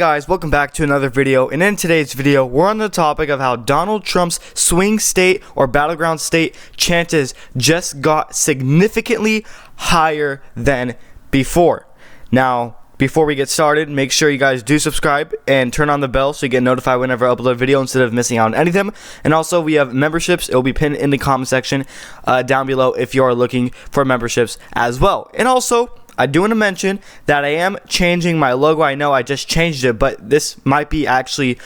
Guys, welcome back to another video, and in today's video we're on the topic of how Donald Trump's swing state or battleground state chances just got significantly higher than before. Now, before we get started, make sure you guys do subscribe and turn on the bell so you get notified whenever I upload a video instead of missing out on any of them. And also, we have memberships. It will be pinned in the comment section down below if you are looking for memberships as well. And also, I do want to mention that I am changing my logo. I know I just changed it, but this might be actually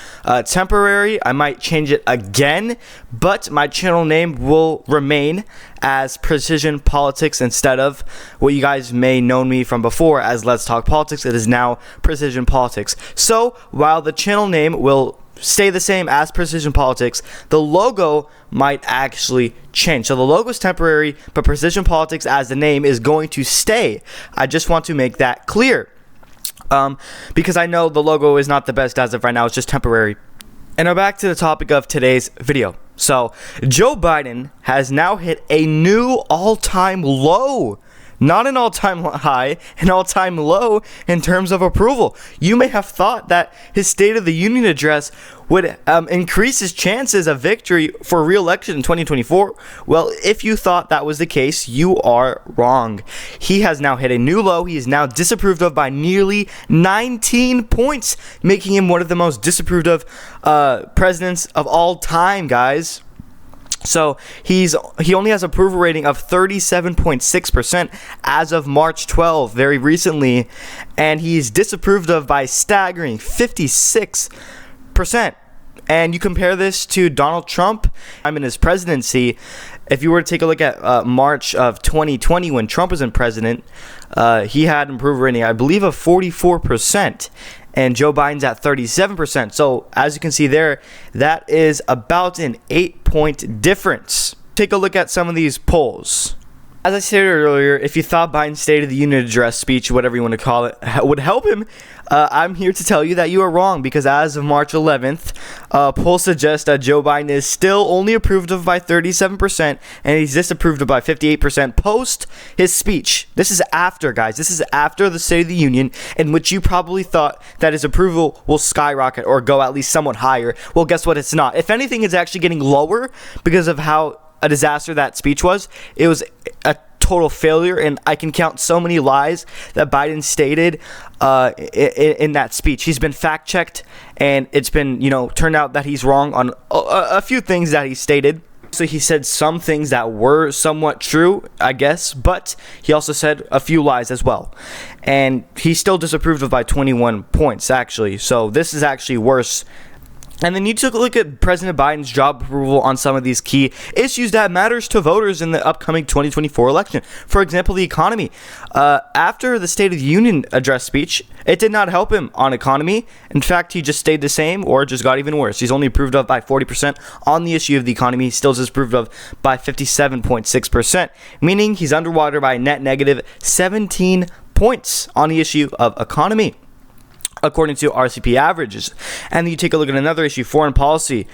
temporary. I might change it again, but my channel name will remain as Precision Politics instead of what you guys may know me from before as Let's Talk Politics. It is now Precision Politics. So while the channel name will stay the same as Precision Politics, the logo might actually change. So the logo is temporary, but Precision Politics as the name is going to stay. I just want to make that clear because I know the logo is not the best as of right now. It's just temporary. And now back to the topic of today's video. So Joe Biden has now hit a new all-time low. Not an all-time high, an all-time low in terms of approval. You may have thought that his State of the Union address would increase his chances of victory for re-election in 2024. Well, if you thought that was the case, you are wrong. He has now hit a new low. He is now disapproved of by nearly 19 points, making him one of the most disapproved of presidents of all time, guys. So he only has approval rating of 37.6% as of March 12, very recently, and he's disapproved of by staggering 56%. And you compare this to Donald Trump in his presidency. If you were to take a look at March of 2020 when Trump was in president, he had an approval rating, I believe, of 44%. And Joe Biden's at 37%. So as you can see there, that is about an 8-point difference. Take a look at some of these polls. As I stated earlier, if you thought Biden's State of the Union address speech, whatever you want to call it, would help him, I'm here to tell you that you are wrong, because as of March 11th, polls suggest that Joe Biden is still only approved of by 37%, and he's disapproved of by 58% post his speech. This is after, guys. This is after the State of the Union, in which you probably thought that his approval will skyrocket or go at least somewhat higher. Well, guess what? It's not. If anything, it's actually getting lower because of how a disaster that speech was. It was a total failure, and I can count so many lies that Biden stated in that speech. He's been fact-checked, and it's been, turned out that he's wrong on a few things that he stated. So he said some things that were somewhat true, I guess, but he also said a few lies as well. And he's still disapproved of by 21 points, actually. So this is actually worse. And then you took a look at President Biden's job approval on some of these key issues that matters to voters in the upcoming 2024 election. For example, the economy. After the State of the Union address speech, it did not help him on economy. In fact, he just stayed the same or just got even worse. He's only approved of by 40% on the issue of the economy. He's still disapproved of by 57.6%, meaning he's underwater by a net negative 17 points on the issue of economy, according to RCP averages. And then you take a look at another issue, foreign policy,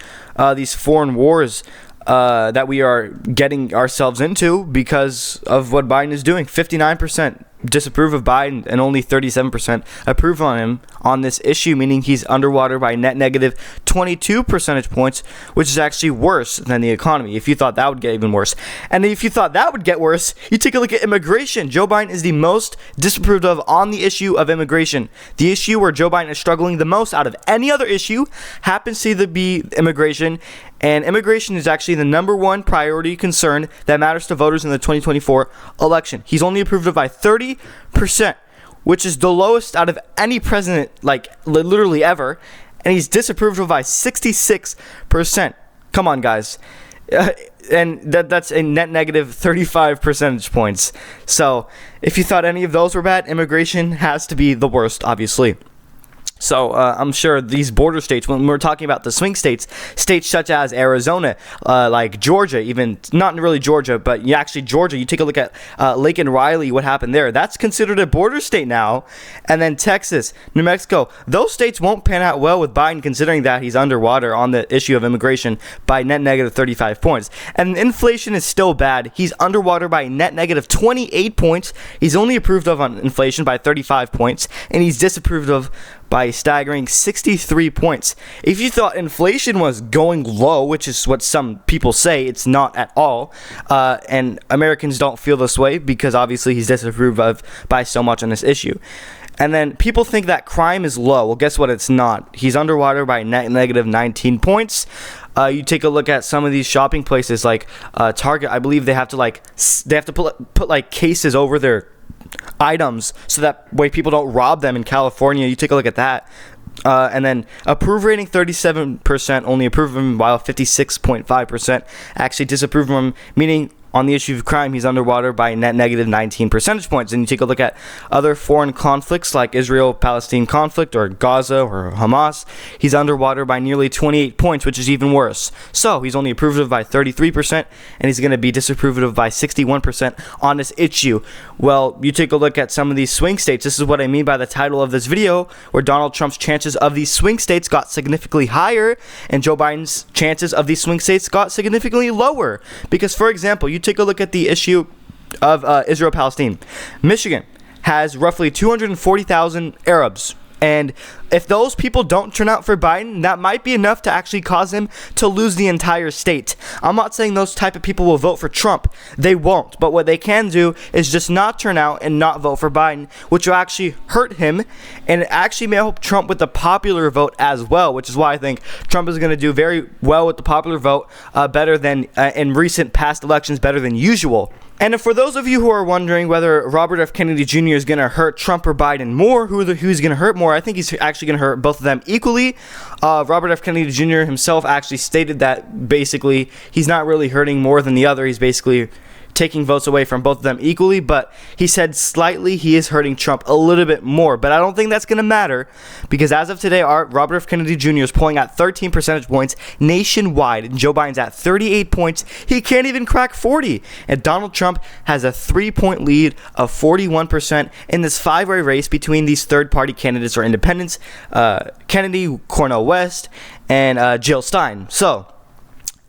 these foreign wars that we are getting ourselves into because of what Biden is doing. 59% disapprove of Biden and only 37% approve on him on this issue, meaning he's underwater by net negative 22 percentage points, which is actually worse than the economy, if you thought that would get even worse. And if you thought that would get worse, you take a look at immigration. Joe Biden is the most disapproved of on the issue of immigration. The issue where Joe Biden is struggling the most out of any other issue happens to be immigration. And immigration is actually the number one priority concern that matters to voters in the 2024 election. He's only approved of by 30%, which is the lowest out of any president, like literally ever. And he's disapproved of by 66%. Come on, guys. And that's a net negative 35 percentage points. So if you thought any of those were bad, immigration has to be the worst, obviously. So I'm sure these border states, when we're talking about the swing states, states such as Arizona, like Georgia, even not really Georgia, but actually Georgia, you take a look at Lincoln Riley, what happened there. That's considered a border state now. And then Texas, New Mexico, those states won't pan out well with Biden, considering that he's underwater on the issue of immigration by net negative 35 points. And inflation is still bad. He's underwater by net negative 28 points. He's only approved of on inflation by 35 points, and he's disapproved of by a staggering 63 points. If you thought inflation was going low, which is what some people say, it's not at all. And Americans don't feel this way because obviously he's disapproved of by so much on this issue. And then people think that crime is low. Well, guess what? It's not. He's underwater by negative 19 points. You take a look at some of these shopping places like Target. I believe they have to put like cases over their items so that way people don't rob them in California. You take a look at that. And then approve rating 37%, only approve of him, while 56.5% actually disapprove of him, meaning on the issue of crime, he's underwater by net negative 19 percentage points. And you take a look at other foreign conflicts like Israel-Palestine conflict or Gaza or Hamas, he's underwater by nearly 28 points, which is even worse. So he's only approved of by 33%, and he's going to be disapproved of by 61% on this issue. Well, you take a look at some of these swing states. This is what I mean by the title of this video, where Donald Trump's chances of these swing states got significantly higher, and Joe Biden's chances of these swing states got significantly lower. Because, for example, you take a look at the issue of Israel-Palestine. Michigan has roughly 240,000 Arabs. And if those people don't turn out for Biden, that might be enough to actually cause him to lose the entire state. I'm not saying those type of people will vote for Trump. They won't. But what they can do is just not turn out and not vote for Biden, which will actually hurt him. And it actually may help Trump with the popular vote as well, which is why I think Trump is going to do very well with the popular vote, better than in recent past elections, better than usual. And for those of you who are wondering whether Robert F. Kennedy Jr. is going to hurt Trump or Biden more, who's going to hurt more, I think he's actually going to hurt both of them equally. Robert F. Kennedy Jr. himself actually stated that basically he's not really hurting more than the other. He's basically taking votes away from both of them equally, but he said slightly he is hurting Trump a little bit more. But I don't think that's going to matter because as of today, Robert F. Kennedy Jr. is polling at 13 percentage points nationwide, and Joe Biden's at 38 points. He can't even crack 40. And Donald Trump has a 3-point lead of 41% in this 5-way race between these third-party candidates or independents, Kennedy, Cornel West, and Jill Stein.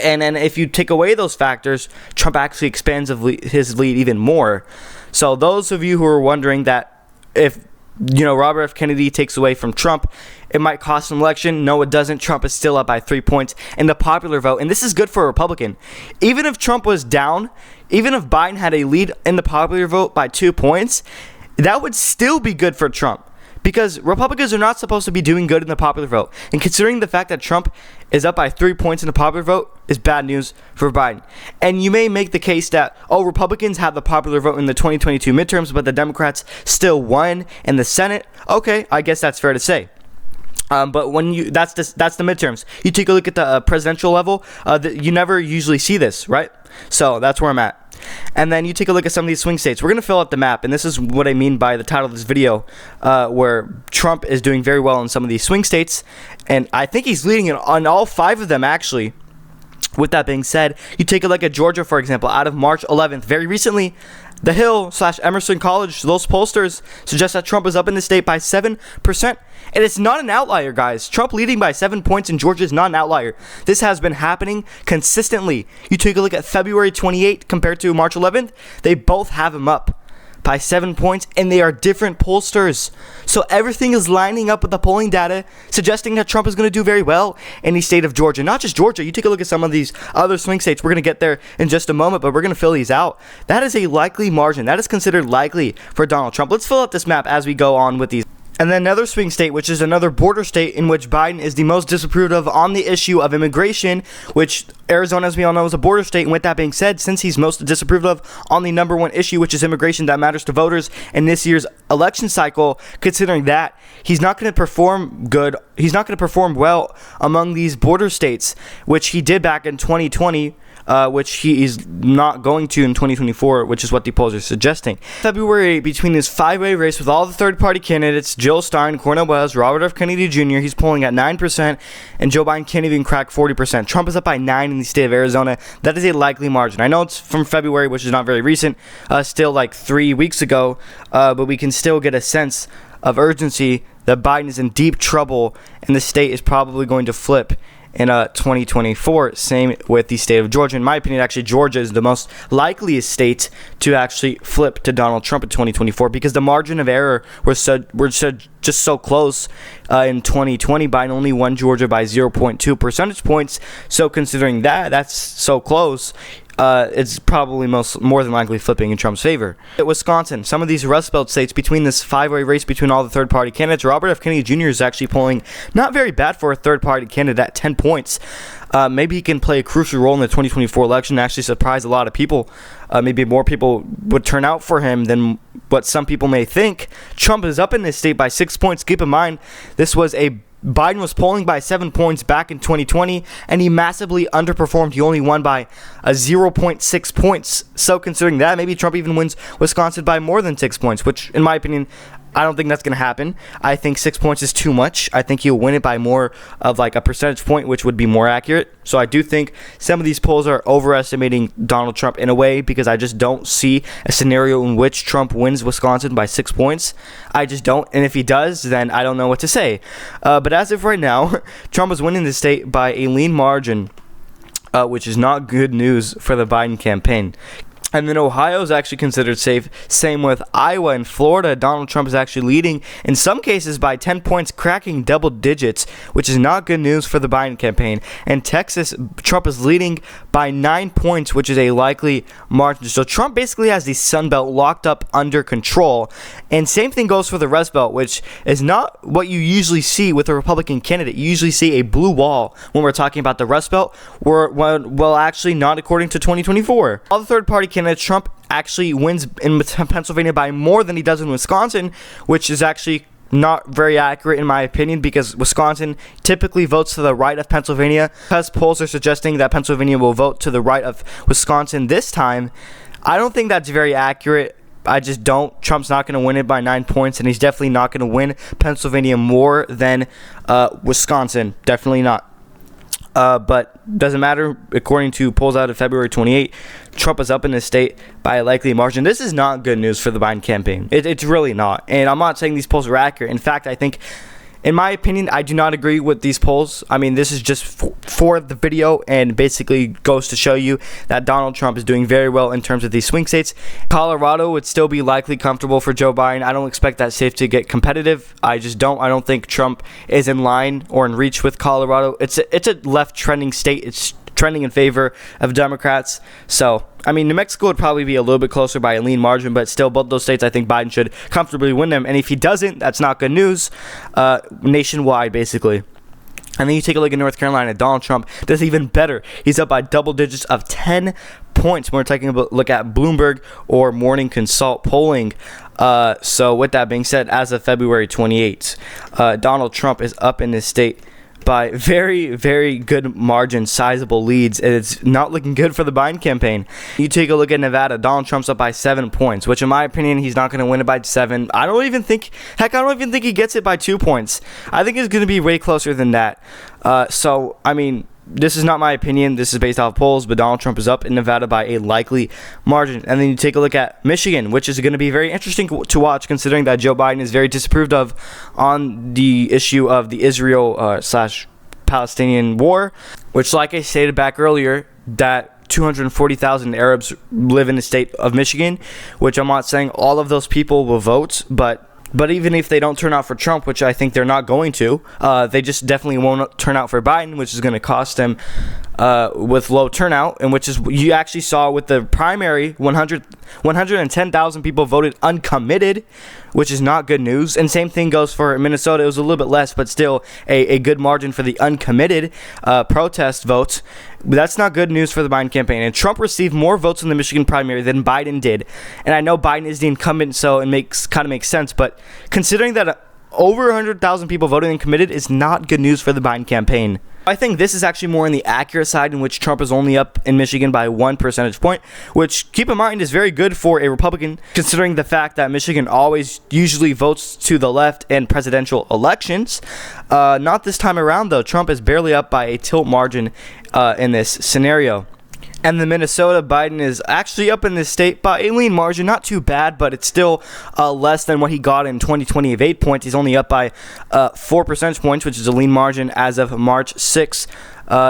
And then if you take away those factors, Trump actually expands his lead even more. So those of you who are wondering that if Robert F. Kennedy takes away from Trump, it might cost an election. No, it doesn't. Trump is still up by 3 points in the popular vote. And this is good for a Republican. Even if Trump was down, even if Biden had a lead in the popular vote by 2 points, that would still be good for Trump. Because Republicans are not supposed to be doing good in the popular vote. And considering the fact that Trump is up by 3 points in the popular vote is bad news for Biden. And you may make the case that, Republicans had the popular vote in the 2022 midterms, but the Democrats still won in the Senate. Okay, I guess that's fair to say. But when that's the midterms. You take a look at the presidential level, you never usually see this, right? So that's where I'm at. And then you take a look at some of these swing states. We're going to fill out the map, and this is what I mean by the title of this video, where Trump is doing very well in some of these swing states, and I think he's leading on all 5 of them, actually. With that being said, you take a look at Georgia, for example, out of March 11th. Very recently, The Hill/Emerson College, those pollsters suggest that Trump is up in the state by 7%. And it's not an outlier, guys. Trump leading by 7 points in Georgia is not an outlier. This has been happening consistently. You take a look at February 28th compared to March 11th. They both have him up by 7 points, and they are different pollsters. So everything is lining up with the polling data, suggesting that Trump is going to do very well in the state of Georgia. Not just Georgia. You take a look at some of these other swing states. We're going to get there in just a moment, but we're going to fill these out. That is a likely margin. That is considered likely for Donald Trump. Let's fill out this map as we go on with these. And then another swing state, which is another border state in which Biden is the most disapproved of on the issue of immigration, which Arizona, as we all know, is a border state. And with that being said, since he's most disapproved of on the number one issue, which is immigration that matters to voters in this year's election cycle, considering that he's not going to perform good, he's not going to perform well among these border states, which he did back in 2020. Which he is not going to in 2024, which is what the polls are suggesting. February, between this 5-way race with all the third-party candidates, Jill Stein, Cornel West, Robert F. Kennedy Jr., he's polling at 9%, and Joe Biden can't even crack 40%. Trump is up by 9 in the state of Arizona. That is a likely margin. I know it's from February, which is not very recent, still like 3 weeks ago, but we can still get a sense of urgency that Biden is in deep trouble, and the state is probably going to flip in 2024. Same with the state of Georgia. In my opinion, actually, Georgia is the most likeliest state to actually flip to Donald Trump in 2024 because the margin of error was just so close in 2020. Biden only won Georgia by 0.2 percentage points. So considering that's so close, it's probably more than likely flipping in Trump's favor. At Wisconsin, some of these Rust Belt states, between this five-way race between all the third-party candidates, Robert F. Kennedy Jr. is actually polling not very bad for a third-party candidate at 10 points. Maybe he can play a crucial role in the 2024 election and actually surprise a lot of people. Maybe more people would turn out for him than what some people may think. Trump is up in this state by 6 points. Keep in mind, Biden was polling by 7 points back in 2020, and he massively underperformed. He only won by 0.6 points. So considering that, maybe Trump even wins Wisconsin by more than 6 points, which, in my opinion, I don't think that's going to happen. I think 6 points is too much. I think he'll win it by more of like a percentage point, which would be more accurate. So I do think some of these polls are overestimating Donald Trump in a way because I just don't see a scenario in which Trump wins Wisconsin by 6 points. I just don't. And if he does, then I don't know what to say. But as of right now, Trump is winning the state by a lean margin, which is not good news for the Biden campaign. And then Ohio is actually considered safe. Same with Iowa and Florida. Donald Trump is actually leading, in some cases, by 10 points, cracking double digits, which is not good news for the Biden campaign. And Texas, Trump is leading by 9 points, which is a likely margin. So Trump basically has the Sun Belt locked up under control. And same thing goes for the Rust Belt, which is not what you usually see with a Republican candidate. You usually see a blue wall when we're talking about the Rust Belt. Well, actually not according to 2024. All the third-party candidates, Trump actually wins in Pennsylvania by more than he does in Wisconsin, which is actually not very accurate in my opinion because Wisconsin typically votes to the right of Pennsylvania. Because polls are suggesting that Pennsylvania will vote to the right of Wisconsin this time, I don't think that's very accurate. I just don't. Trump's not going to win it by 9 points, and he's definitely not going to win Pennsylvania more than Wisconsin. Definitely not. But doesn't matter. According to polls out of February 28, Trump is up in the state by a likely margin. This is not good news for the Biden campaign. It's really not. And I'm not saying these polls are accurate. In fact, I think, in my opinion, I do not agree with these polls. I mean, this is just for the video and basically goes to show you that Donald Trump is doing very well in terms of these swing states. Colorado would still be likely comfortable for Joe Biden. I don't expect that state to get competitive. I just don't. I don't think Trump is in line or in reach with Colorado. It's a left trending state. It's trending in favor of Democrats. So, I mean, New Mexico would probably be a little bit closer by a lean margin, but still, both those states, I think Biden should comfortably win them. And if he doesn't, that's not good news nationwide, basically. And then you take a look at North Carolina. Donald Trump does even better. He's up by double digits of 10 points when we're taking a look at Bloomberg or Morning Consult polling. So with that being said, as of February 28th, Donald Trump is up in this state by very, very good margin, sizable leads, and it's not looking good for the Biden campaign. You take a look at Nevada. Donald Trump's up by 7 points, which in my opinion, he's not going to win it by 7. I don't even think he gets it by 2 points. I think it's going to be way closer than that. So, I mean, this is not my opinion. This is based off polls, but Donald Trump is up in Nevada by a likely margin. And then you take a look at Michigan, which is going to be very interesting to watch, considering that Joe Biden is very disapproved of on the issue of the Israel/Palestinian war, which, like I stated back earlier, that 240,000 Arabs live in the state of Michigan, which I'm not saying all of those people will vote, but even if they don't turn out for Trump, which I think they're not going to, they just definitely won't turn out for Biden, which is going to cost them with low turnout, and which is you actually saw with the primary, 110,000 people voted uncommitted, which is not good news. And same thing goes for Minnesota. It was a little bit less, but still a good margin for the uncommitted protest votes. But that's not good news for the Biden campaign. And Trump received more votes in the Michigan primary than Biden did. And I know Biden is the incumbent, so it kind of makes sense. But considering that over 100,000 people voted and committed is not good news for the Biden campaign. I think this is actually more on the accurate side, in which Trump is only up in Michigan by 1 percentage point, which, keep in mind, is very good for a Republican, considering the fact that Michigan always usually votes to the left in presidential elections. Not this time around, though. Trump is barely up by a tilt margin in this scenario. And the Minnesota, Biden is actually up in this state by a lean margin. Not too bad, but it's still less than what he got in 2020 of 8 points. He's only up by 4 percentage points, which is a lean margin as of March 6th.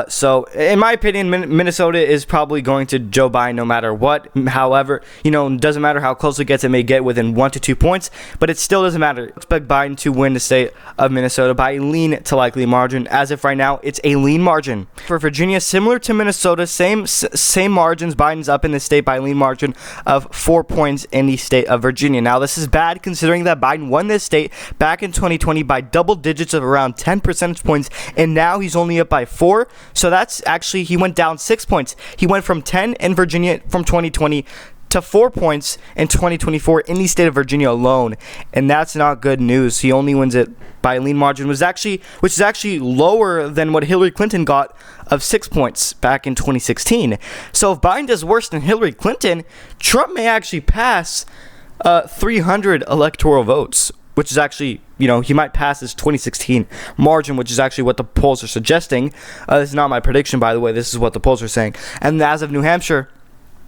So in my opinion, Minnesota is probably going to Joe Biden no matter what. However, it doesn't matter how close it gets. It may get within 1 to 2 points, but it still doesn't matter. I expect Biden to win the state of Minnesota by a lean to likely margin. As of right now, it's a lean margin. For Virginia, similar to Minnesota, same margins. Biden's up in the state by a lean margin of 4 points in the state of Virginia. Now, this is bad considering that Biden won this state back in 2020 by double digits of around 10 percentage points, and now he's only up by 4. So that's actually, he went down 6 points. He went from 10 in Virginia from 2020 to 4 points in 2024 in the state of Virginia alone, and that's not good news. He only wins it by a lean margin, which is actually lower than what Hillary Clinton got of 6 points back in 2016. So if Biden does worse than Hillary Clinton, Trump may actually pass 300 electoral votes, which is actually, he might pass his 2016 margin, which is actually what the polls are suggesting. This is not my prediction, by the way. This is what the polls are saying. And as of New Hampshire,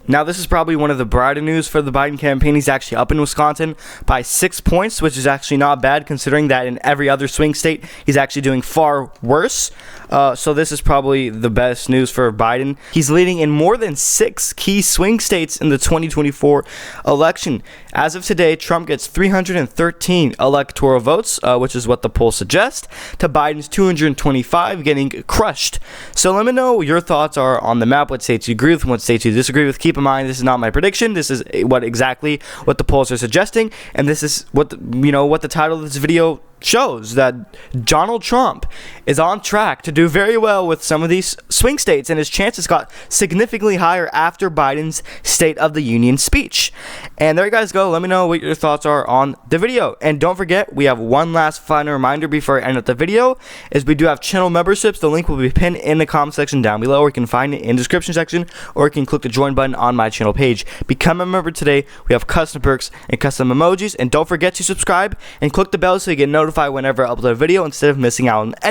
now this is probably one of the brighter news for the Biden campaign. He's actually up in Wisconsin by 6 points, which is actually not bad considering that in every other swing state, he's actually doing far worse. So this is probably the best news for Biden. He's leading in more than 6 key swing states in the 2024 election. As of today, Trump gets 313 electoral votes, which is what the polls suggest, to Biden's 225 getting crushed. So let me know what your thoughts are on the map. What states you agree with and what states you disagree with. Keep in mind, this is not my prediction. This is what the polls are suggesting, and this is what the title of this video shows, that Donald Trump is on track to do very well with some of these swing states, and his chances got significantly higher after Biden's State of the Union speech. And there you guys go. Let me know what your thoughts are on the video. And don't forget, we have one last final reminder before I end up the video, is we do have channel memberships. The link will be pinned in the comment section down below, or you can find it in the description section, or you can click the join button on my channel page. Become a member today. We have custom perks and custom emojis, and don't forget to subscribe and click the bell so you get notified whenever I upload a video instead of missing out on any